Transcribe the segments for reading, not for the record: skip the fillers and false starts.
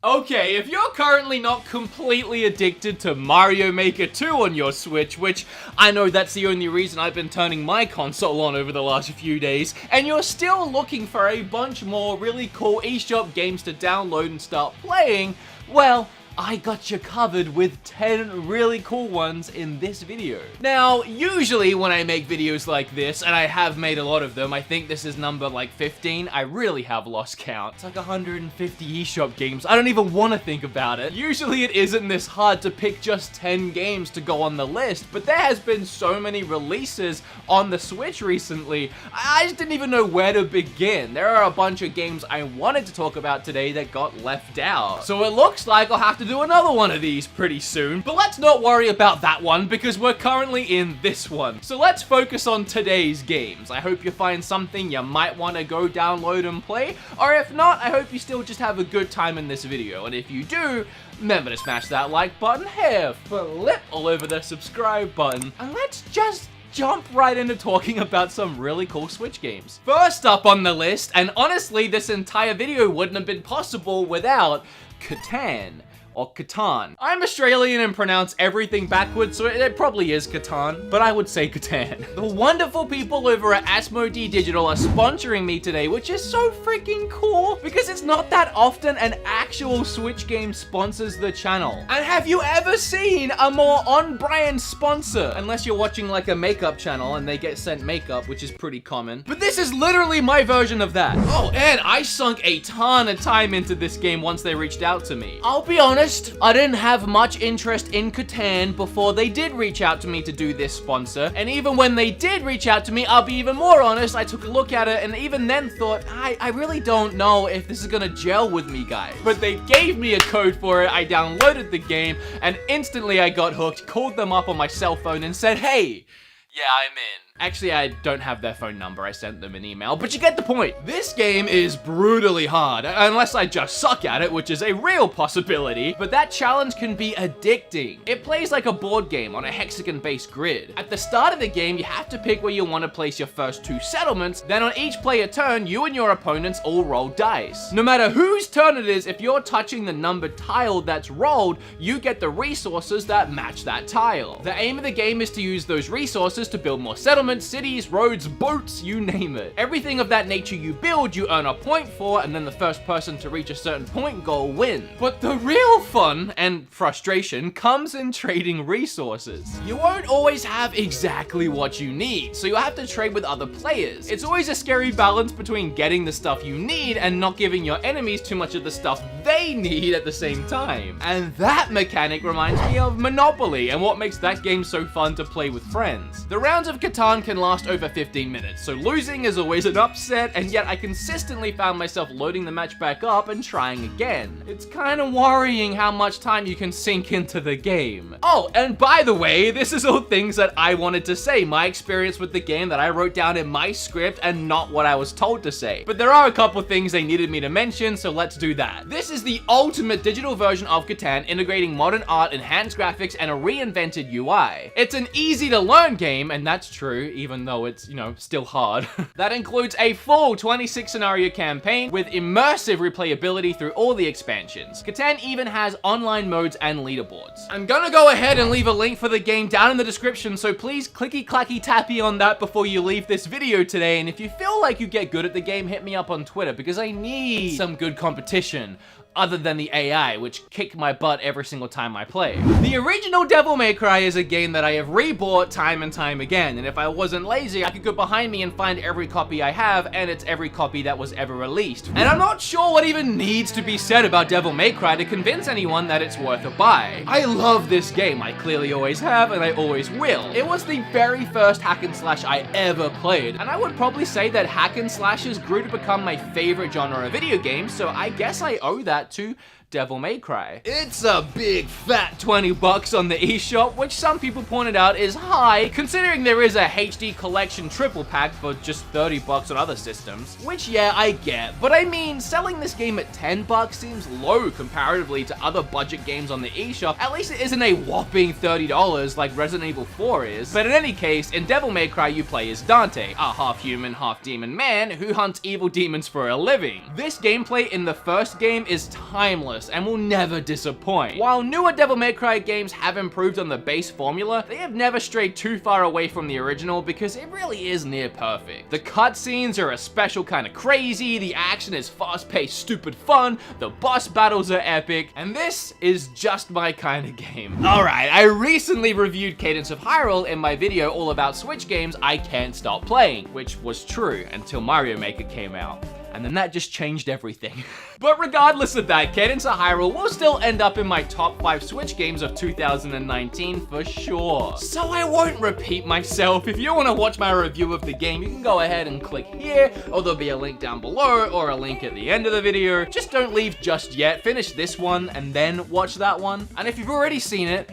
Okay, if you're currently not completely addicted to Mario Maker 2 on your Switch, which I know that's the only reason I've been turning my console on over the last few days, and you're still looking for a bunch more really cool eShop games to download and start playing, well, I got you covered with 10 really cool ones in this video. Now, usually when I make videos like this, and I have made a lot of them, I think this is number like 15, I really have lost count. It's like 150 eShop games. I don't even want to think about it. Usually it isn't this hard to pick just 10 games to go on the list, but there has been so many releases on the Switch recently, I just didn't even know where to begin. There are a bunch of games I wanted to talk about today that got left out. So it looks like I'll have to do another one of these pretty soon, but let's not worry about that one because we're currently in this one. So let's focus on today's games. I hope you find something you might want to go download and play, or if not, I hope you still just have a good time in this video, and if you do, remember to smash that like button here, flip all over the subscribe button, and let's just jump right into talking about some really cool Switch games. First up on the list, and honestly this entire video wouldn't have been possible without Catan. Or Catan. I'm Australian and pronounce everything backwards, so it probably is Catan, but I would say Catan. The wonderful people over at Asmodee Digital are sponsoring me today, which is so freaking cool, because it's not that often an actual Switch game sponsors the channel. And have you ever seen a more on-brand sponsor? Unless you're watching like a makeup channel and they get sent makeup, which is pretty common. But this is literally my version of that. Oh, and I sunk a ton of time into this game once they reached out to me. I'll be honest, I didn't have much interest in Catan before they did reach out to me to do this sponsor, and even when they did reach out to me, I'll be even more honest, I took a look at it and even then thought, I really don't know if this is gonna gel with me, guys. But they gave me a code for it, I downloaded the game, and instantly I got hooked, called them up on my cell phone and said, hey, yeah, I'm in. Actually, I don't have their phone number. I sent them an email, but you get the point. This game is brutally hard, unless I just suck at it, which is a real possibility, but that challenge can be addicting. It plays like a board game on a hexagon-based grid. At the start of the game, you have to pick where you want to place your first 2 settlements, then on each player turn, you and your opponents all roll dice. No matter whose turn it is, if you're touching the numbered tile that's rolled, you get the resources that match that tile. The aim of the game is to use those resources to build more settlements, cities, roads, boats, you name it. Everything of that nature you build, you earn a point for, and then the first person to reach a certain point goal wins. But the real fun and frustration comes in trading resources. You won't always have exactly what you need, so you'll have to trade with other players. It's always a scary balance between getting the stuff you need and not giving your enemies too much of the stuff they need at the same time. And that mechanic reminds me of Monopoly and what makes that game so fun to play with friends. The rounds of Catan can last over 15 minutes, so losing is always an upset, and yet I consistently found myself loading the match back up and trying again. It's kind of worrying how much time you can sink into the game. Oh, and by the way, this is all things that I wanted to say, my experience with the game that I wrote down in my script and not what I was told to say. But there are a couple things they needed me to mention, so let's do that. This is the ultimate digital version of Catan, integrating modern art, enhanced graphics, and a reinvented UI. It's an easy to learn game, and that's true, even though it's, you know, still hard. That includes a full 26 scenario campaign with immersive replayability through all the expansions. Catan even has online modes and leaderboards. I'm gonna go ahead and leave a link for the game down in the description, so please clicky clacky tappy on that before you leave this video today, and if you feel like you get good at the game, hit me up on Twitter, because I need some good competition. Other than the AI, which kick my butt every single time I play. The original Devil May Cry is a game that I have rebought time and time again, and if I wasn't lazy, I could go behind me and find every copy I have, and it's every copy that was ever released. And I'm not sure what even needs to be said about Devil May Cry to convince anyone that it's worth a buy. I love this game, I clearly always have, and I always will. It was the very first hack and slash I ever played, and I would probably say that hack and slashes grew to become my favorite genre of video games, so I guess I owe that to Devil May Cry. It's a big fat 20 bucks on the eShop, which some people pointed out is high, considering there is a HD collection triple pack for just 30 bucks on other systems. Which, yeah, I get, but I mean, selling this game at 10 bucks seems low comparatively to other budget games on the eShop. At least it isn't a whopping $30 like Resident Evil 4 is. But in any case, in Devil May Cry you play as Dante, a half-human, half-demon man who hunts evil demons for a living. This gameplay in the first game is timeless, flawless and will never disappoint. While newer Devil May Cry games have improved on the base formula, they have never strayed too far away from the original because it really is near perfect. The cutscenes are a special kind of crazy, the action is fast-paced, stupid fun, the boss battles are epic, and this is just my kind of game. Alright, I recently reviewed Cadence of Hyrule in my video all about Switch games I can't stop playing, which was true until Mario Maker came out. And then that just changed everything. But regardless of that, Cadence of Hyrule will still end up in my top 5 Switch games of 2019 for sure. So I won't repeat myself. If you want to watch my review of the game, you can go ahead and click here, or there'll be a link down below, or a link at the end of the video. Just don't leave just yet. Finish this one, and then watch that one. And if you've already seen it,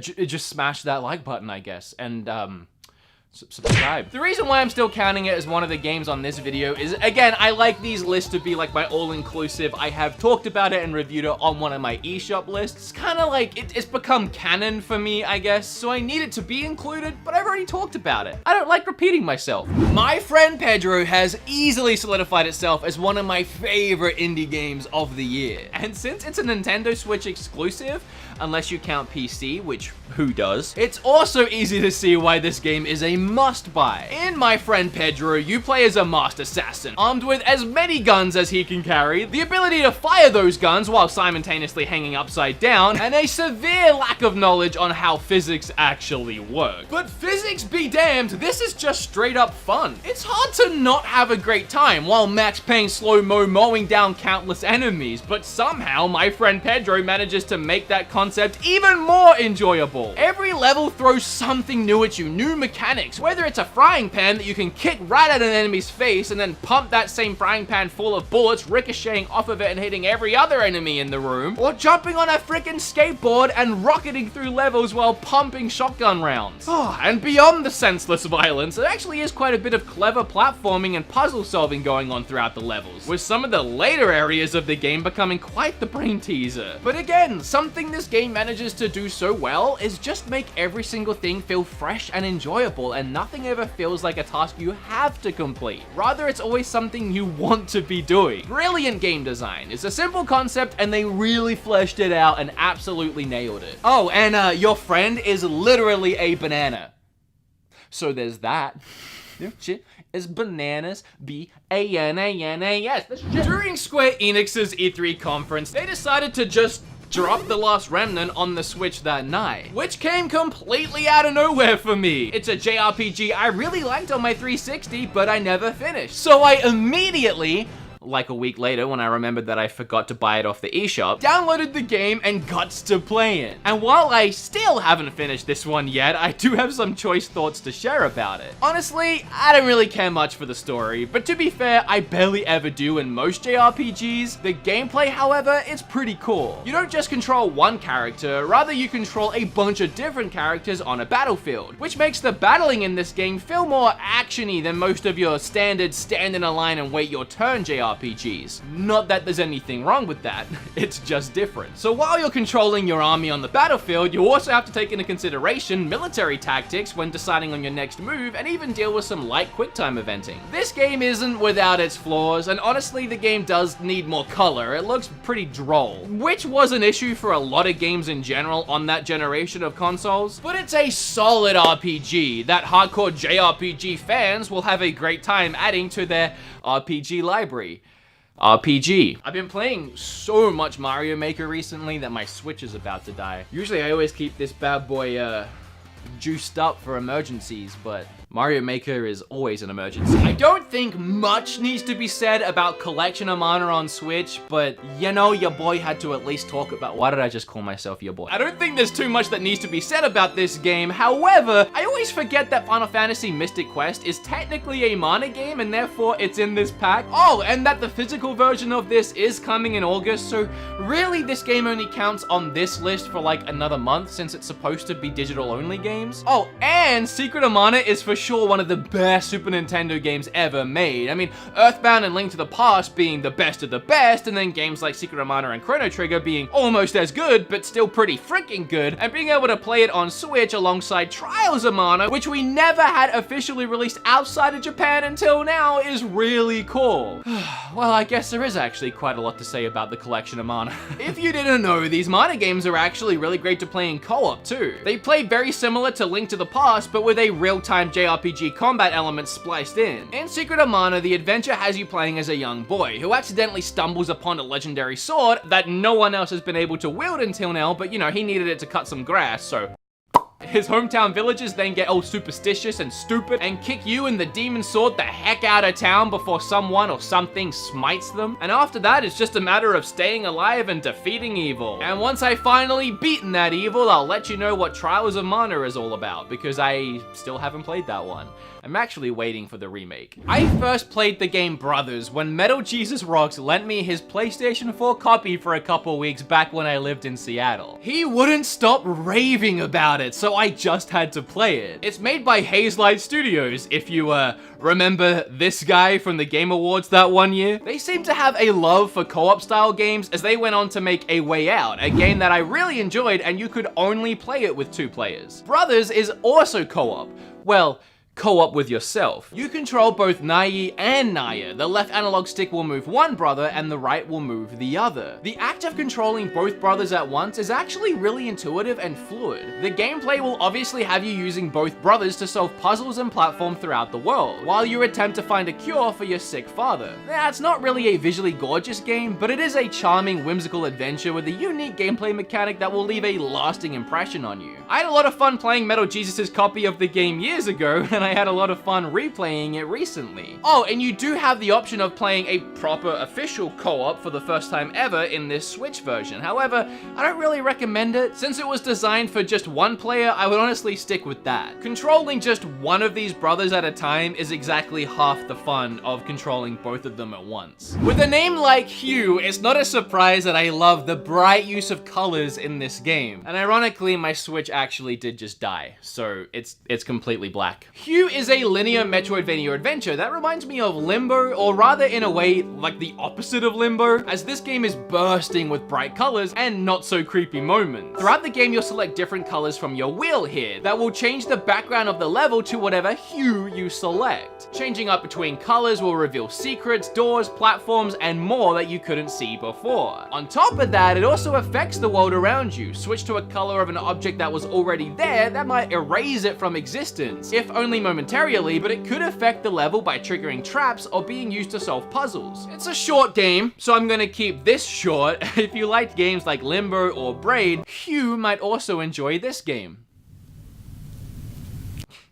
just smash that like button, I guess. And, subscribe. The reason why I'm still counting it as one of the games on this video is, again, I like these lists to be like my all-inclusive. I have talked about it and reviewed it on one of my eShop lists. It's kind of like, it's become canon for me, I guess, so I need it to be included, but I've already talked about it. I don't like repeating myself. My Friend Pedro has easily solidified itself as one of my favorite indie games of the year. And since it's a Nintendo Switch exclusive, unless you count PC, which who does, it's also easy to see why this game is a must-buy. In My Friend Pedro, you play as a masked assassin, armed with as many guns as he can carry, the ability to fire those guns while simultaneously hanging upside down, and a severe lack of knowledge on how physics actually work. But physics be damned, this is just straight up fun. It's hard to not have a great time while Max Payne slow-mo mowing down countless enemies, but somehow My Friend Pedro manages to make that concept even more enjoyable. Every level throws something new at you, new mechanics, whether it's a frying pan that you can kick right at an enemy's face and then pump that same frying pan full of bullets, ricocheting off of it and hitting every other enemy in the room, or jumping on a freaking skateboard and rocketing through levels while pumping shotgun rounds. And beyond the senseless violence, there actually is quite a bit of clever platforming and puzzle solving going on throughout the levels, with some of the later areas of the game becoming quite the brain teaser. But again, something this game manages to do so well is just make every single thing feel fresh and enjoyable, and nothing ever feels like a task you have to complete. Rather, it's always something you want to be doing. Brilliant game design. It's a simple concept and they really fleshed it out and absolutely nailed it. Oh, and your friend is literally a banana. So there's that. Shit is bananas, B-A-N-A-N-A-S. During Square Enix's E3 conference, they decided to just drop The Last Remnant on the Switch that night, which came completely out of nowhere for me. It's a JRPG I really liked on my 360, but I never finished. So I immediately, like a week later when I remembered that I forgot to buy it off the eShop, downloaded the game and got to play it. And while I still haven't finished this one yet, I do have some choice thoughts to share about it. Honestly, I don't really care much for the story, but to be fair, I barely ever do in most JRPGs. The gameplay, however, is pretty cool. You don't just control one character, rather you control a bunch of different characters on a battlefield, which makes the battling in this game feel more action-y than most of your standard stand in a line and wait your turn JRPGs. Not that there's anything wrong with that, it's just different. So while you're controlling your army on the battlefield, you also have to take into consideration military tactics when deciding on your next move, and even deal with some light QuickTime eventing. This game isn't without its flaws, and honestly the game does need more color. It looks pretty droll, which was an issue for a lot of games in general on that generation of consoles, but it's a solid RPG that hardcore JRPG fans will have a great time adding to their RPG library. RPG. I've been playing so much Mario Maker recently that my Switch is about to die. Usually I always keep this bad boy juiced up for emergencies, but Mario Maker is always an emergency. I don't think much needs to be said about Collection of Mana on Switch, but you know, your boy had to at least talk about— why did I just call myself your boy? I don't think there's too much that needs to be said about this game. However, I always forget that Final Fantasy Mystic Quest is technically a Mana game and therefore it's in this pack. Oh, and that the physical version of this is coming in August, so really this game only counts on this list for like another month since it's supposed to be digital only games. Oh, and Secret of Mana is for sure one of the best Super Nintendo games ever made. I mean, Earthbound and Link to the Past being the best of the best, and then games like Secret of Mana and Chrono Trigger being almost as good, but still pretty freaking good, and being able to play it on Switch alongside Trials of Mana, which we never had officially released outside of Japan until now, is really cool. Well, I guess there is actually quite a lot to say about the collection of Mana. If you didn't know, these Mana games are actually really great to play in co-op too. They play very similar to Link to the Past, but with a real-time JRPG combat element spliced in. In Secret of Mana, the adventure has you playing as a young boy who accidentally stumbles upon a legendary sword that no one else has been able to wield until now, but you know, he needed it to cut some grass, so his hometown villagers then get all superstitious and stupid and kick you and the demon sword the heck out of town before someone or something smites them. And after that, it's just a matter of staying alive and defeating evil. And once I finally beaten that evil, I'll let you know what Trials of Mana is all about, because I still haven't played that one. I'm actually waiting for the remake. I first played the game Brothers when Metal Jesus Rocks lent me his PlayStation 4 copy for a couple weeks back when I lived in Seattle. He wouldn't stop raving about it, so I just had to play it. It's made by Hazelight Studios, if you remember this guy from the Game Awards that one year. They seem to have a love for co-op style games, as they went on to make A Way Out, a game that I really enjoyed, and you could only play it with 2 players. Brothers is also co-op. Well, co-op with yourself. You control both Nai and Naya. The left analog stick will move one brother and the right will move the other. The act of controlling both brothers at once is actually really intuitive and fluid. The gameplay will obviously have you using both brothers to solve puzzles and platform throughout the world, while you attempt to find a cure for your sick father. Now, it's not really a visually gorgeous game, but it is a charming, whimsical adventure with a unique gameplay mechanic that will leave a lasting impression on you. I had a lot of fun playing Metal Jesus' copy of the game years ago, and I had a lot of fun replaying it recently. Oh, and you do have the option of playing a proper official co-op for the first time ever in this Switch version. However, I don't really recommend it. Since it was designed for just one player, I would honestly stick with that. Controlling just one of these brothers at a time is exactly half the fun of controlling both of them at once. With a name like Hugh, it's not a surprise that I love the bright use of colors in this game. And ironically, my Switch actually did just die, so it's completely black. Hugh is a linear Metroidvania adventure that reminds me of Limbo, or rather in a way like the opposite of Limbo, as this game is bursting with bright colors and not so creepy moments. Throughout the game, you'll select different colors from your wheel here that will change the background of the level to whatever hue you select. Changing up between colors will reveal secrets, doors, platforms, and more that you couldn't see before. On top of that, it also affects the world around you. Switch to a color of an object that was already there that might erase it from existence, if only momentarily, but it could affect the level by triggering traps or being used to solve puzzles. It's a short game, so I'm gonna keep this short. If you liked games like Limbo or Braid, Hugh might also enjoy this game.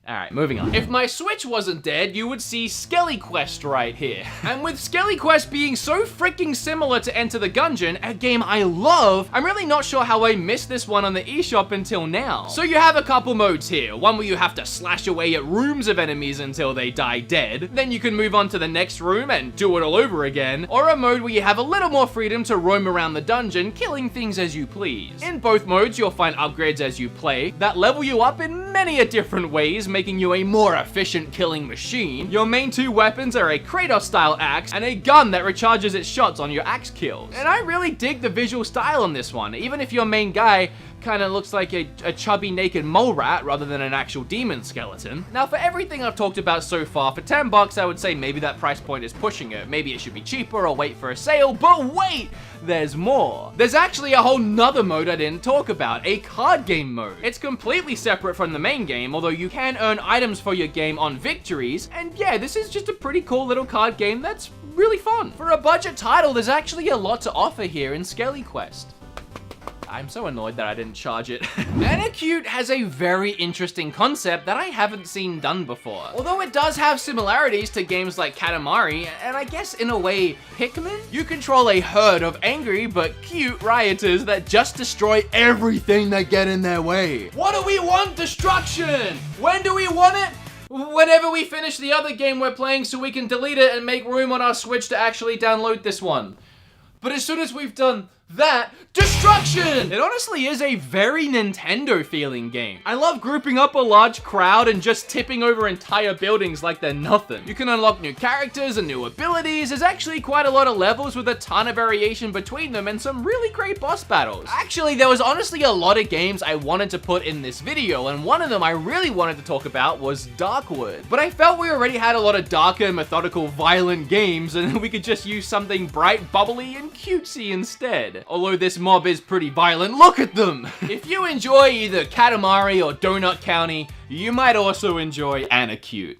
Alright, moving on. If my Switch wasn't dead, you would see Skelly Quest right here. And with Skelly Quest being so freaking similar to Enter the Gungeon, a game I love, I'm really not sure how I missed this one on the eShop until now. So you have a couple modes here. One where you have to slash away at rooms of enemies until they die dead. Then you can move on to the next room and do it all over again. Or a mode where you have a little more freedom to roam around the dungeon, killing things as you please. In both modes, you'll find upgrades as you play that level you up in many a different ways, making you a more efficient killing machine. Your main 2 weapons are a Kratos-style axe and a gun that recharges its shots on your axe kills. And I really dig the visual style on this one, even if your main guy kind of looks like a chubby naked mole rat rather than an actual demon skeleton. Now, for everything I've talked about so far, for $10 I would say maybe that price point is pushing it. Maybe it should be cheaper or wait for a sale, but wait! There's more. There's actually a whole nother mode I didn't talk about, a card game mode. It's completely separate from the main game, although you can earn items for your game on victories, and yeah, this is just a pretty cool little card game that's really fun. For a budget title, there's actually a lot to offer here in Skelly Quest. I'm so annoyed that I didn't charge it. Anacute has a very interesting concept that I haven't seen done before. Although it does have similarities to games like Katamari, and I guess in a way, Pikmin? You control a herd of angry but cute rioters that just destroy everything that get in their way. What do we want? Destruction! When do we want it? Whenever we finish the other game we're playing so we can delete it and make room on our Switch to actually download this one. But as soon as we've done that destruction! It honestly is a very Nintendo feeling game. I love grouping up a large crowd and just tipping over entire buildings like they're nothing. You can unlock new characters and new abilities. There's actually quite a lot of levels with a ton of variation between them and some really great boss battles. Actually, there was honestly a lot of games I wanted to put in this video, and one of them I really wanted to talk about was Darkwood. But I felt we already had a lot of darker, methodical, violent games, and we could just use something bright, bubbly, and cutesy instead. Although this mob is pretty violent, look at them! If you enjoy either Katamari or Donut County, you might also enjoy Anacute.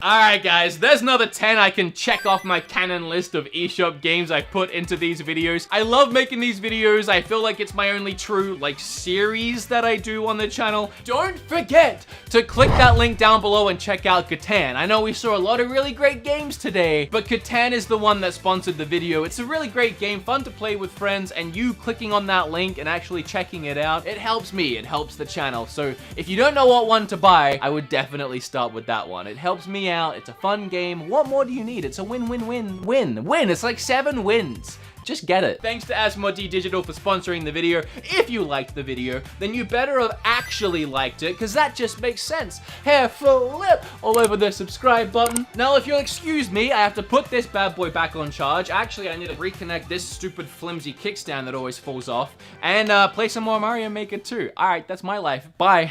Alright guys, there's another 10 I can check off my canon list of eShop games I put into these videos. I love making these videos. I feel like it's my only true, series that I do on the channel. Don't forget to click that link down below and check out Catan. I know we saw a lot of really great games today, but Catan is the one that sponsored the video. It's a really great game, fun to play with friends, and you clicking on that link and actually checking it out, it helps me, it helps the channel. So if you don't know what one to buy, I would definitely start with that one. It helps me out. It's a fun game. What more do you need? It's a win-win-win-win. It's like 7 wins. Just get it. Thanks to Asmodee Digital for sponsoring the video. If you liked the video, then you better have actually liked it, because that just makes sense. Hair flip all over the subscribe button. Now, if you'll excuse me, I have to put this bad boy back on charge. Actually, I need to reconnect this stupid flimsy kickstand that always falls off, and play some more Mario Maker 2. Alright, that's my life. Bye.